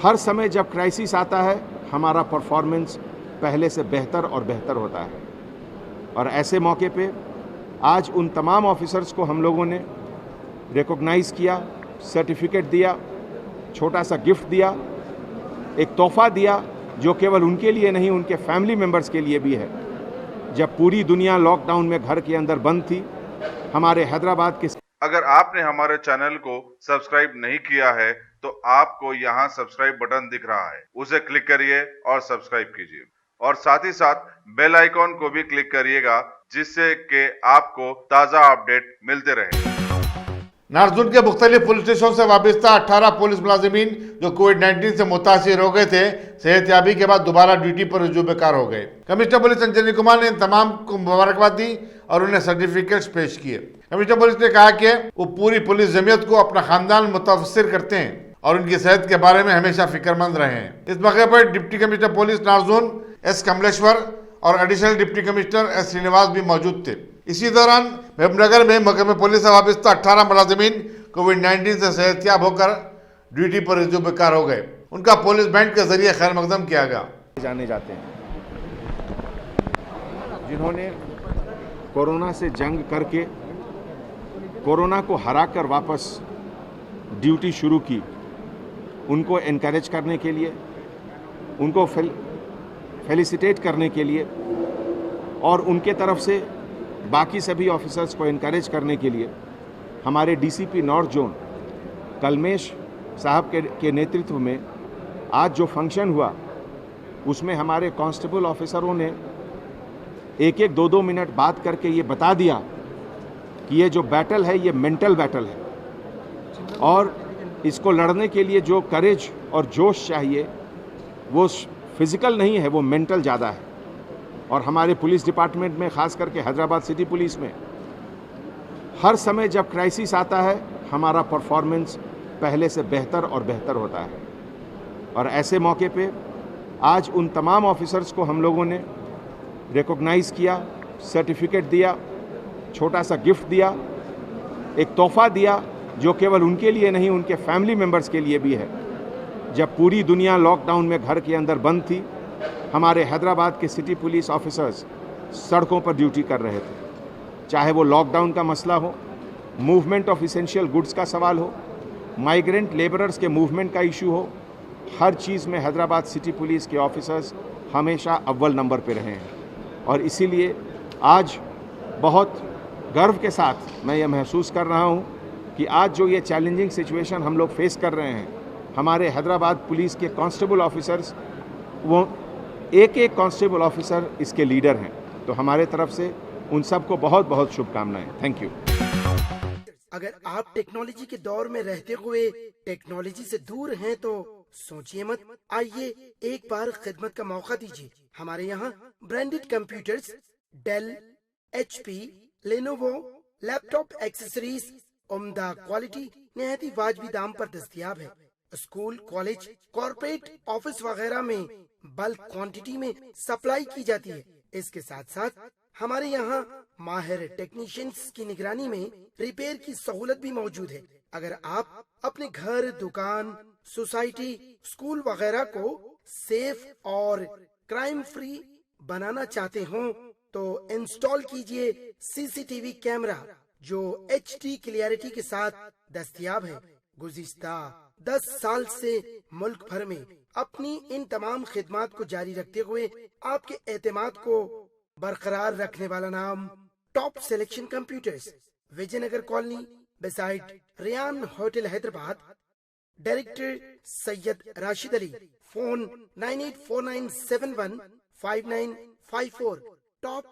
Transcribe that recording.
हर समय जब क्राइसिस आता है हमारा परफॉर्मेंस पहले से बेहतर और बेहतर होता है। और ऐसे मौके पे आज उन तमाम ऑफिसर्स को हम लोगों ने रिकॉग्नाइज़ किया, सर्टिफिकेट दिया, छोटा सा गिफ्ट दिया, एक तोहफा दिया जो केवल उनके लिए नहीं उनके फैमिली मेम्बर्स के लिए भी है। जब पूरी दुनिया लॉकडाउन में घर के अंदर बंद थी, हमारे हैदराबाद के अगर आपने हमारे चैनल को सब्सक्राइब नहीं किया है तो आपको यहाँ सब्सक्राइब बटन दिख रहा है, उसे क्लिक करिए और सब्सक्राइब कीजिए और साथ ही साथ बेल आइकॉन को भी क्लिक करिएगा जिससे कि आपको ताज़ा अपडेट मिलते रहे। नारजुन के मुख्तलिफ पुलिस स्टेशन से वाबस्ता 18 पुलिस मुलाजिमीन जो कोविड-19 से मुतासिर हो गए थे, सेहतयाबी के बाद दोबारा ड्यूटी पर रुजू बेकार हो गए। कमिश्नर पुलिस अंजनी कुमार ने इन तमाम को मुबारकबाद दी और उन्हें सर्टिफिकेट्स पेश किए। कमिश्नर पुलिस ने कहा कि वो पूरी पुलिस जमीयत को अपना खानदान मुतवस्सिर करते हैं और उनकी सेहत के बारे में हमेशा फिक्रमंद रहे हैं। इस मौके पर डिप्टी कमिश्नर पुलिस नारजुन एस कमलेश्वर और additional deputy commissioner S Srinivas भी मौजूद थे। इसी दौरान महबूबनगर में महकमे पुलिस से वाबस्ता 18 मुलाजिमीन कोविड-19 से सेहतयाब होकर ड्यूटी पर रुजू बेकार हो गए। उनका पुलिस बैंड के जरिए खैर मकदम किया गया। जाने जाते हैं जिन्होंने कोरोना से जंग करके कोरोना को हराकर वापस ड्यूटी शुरू की, उनको एनकरेज करने के लिए, उनको फेलिसिटेट करने के लिए और उनके तरफ से बाकी सभी ऑफिसर्स को एनकरेज करने के लिए हमारे डीसीपी नॉर्थ जोन कलमेश साहब के नेतृत्व में आज जो फंक्शन हुआ उसमें हमारे कांस्टेबल ऑफिसरों ने एक एक दो दो मिनट बात करके ये बता दिया कि ये जो बैटल है ये मेंटल बैटल है और इसको लड़ने के लिए जो करेज और जोश चाहिए वो फिज़िकल नहीं है, वो मेंटल ज़्यादा है। और हमारे पुलिस डिपार्टमेंट में, ख़ास करके हैदराबाद सिटी पुलिस में, हर समय जब क्राइसिस आता है हमारा परफॉर्मेंस पहले से बेहतर और बेहतर होता है। और ऐसे मौके पे आज उन तमाम ऑफिसर्स को हम लोगों ने रिकॉग्नाइज़ किया, सर्टिफिकेट दिया, छोटा सा गिफ्ट दिया, एक तोहफा दिया जो केवल उनके लिए नहीं उनके फैमिली मेम्बर्स के लिए भी है। जब पूरी दुनिया लॉकडाउन में घर के अंदर बंद थी, हमारे हैदराबाद के सिटी पुलिस ऑफिसर्स सड़कों पर ड्यूटी कर रहे थे। चाहे वो लॉकडाउन का मसला हो, मूवमेंट ऑफ इसेंशियल गुड्स का सवाल हो, माइग्रेंट लेबरर्स के मूवमेंट का इशू हो, हर चीज़ में हैदराबाद सिटी पुलिस के ऑफिसर्स हमेशा अव्वल नंबर पे रहे हैं। और इसीलिए आज बहुत गर्व के साथ मैं ये महसूस कर रहा हूँ कि आज जो ये चैलेंजिंग सिचुएशन हम लोग फेस कर रहे हैं, हमारे हैदराबाद पुलिस के कांस्टेबल ऑफिसर्स, वो एक एक कांस्टेबल ऑफिसर इसके लीडर हैं। तो हमारे तरफ से उन सबको बहुत बहुत शुभकामनाएं। Thank you. अगर आप टेक्नोलॉजी के दौर में रहते हुए टेक्नोलॉजी से दूर हैं तो सोचिए मत, आइए एक बार खिदमत का मौका दीजिए। हमारे यहाँ branded computers, Dell, HP, Lenovo, laptop accessories उम्दा क्वालिटी निहायती वाजबी दाम पर दस्तयाब है। स्कूल, कॉलेज, कॉर्पोरेट, ऑफिस वगैरह में बल्क क्वांटिटी में सप्लाई की जाती है। इसके साथ साथ हमारे यहाँ माहिर टेक्नीशियंस की निगरानी में रिपेयर की सहूलत भी मौजूद है। अगर आप अपने घर, दुकान, सोसाइटी, स्कूल वगैरह को सेफ और क्राइम फ्री बनाना चाहते हो तो इंस्टॉल कीजिए CCTV कैमरा जो HD क्लियरिटी के साथ दस्तयाब है। गुज़िश्ता 10 साल से मुल्क भर में अपनी इन तमाम खिदमात को जारी रखते हुए आपके एतमाद को बरकरार रखने वाला नाम top selection computers, Vijayanagar colony beside Riyan hotel Hyderabad. Director Syed Rashid Ali. Phone 9849715954। Top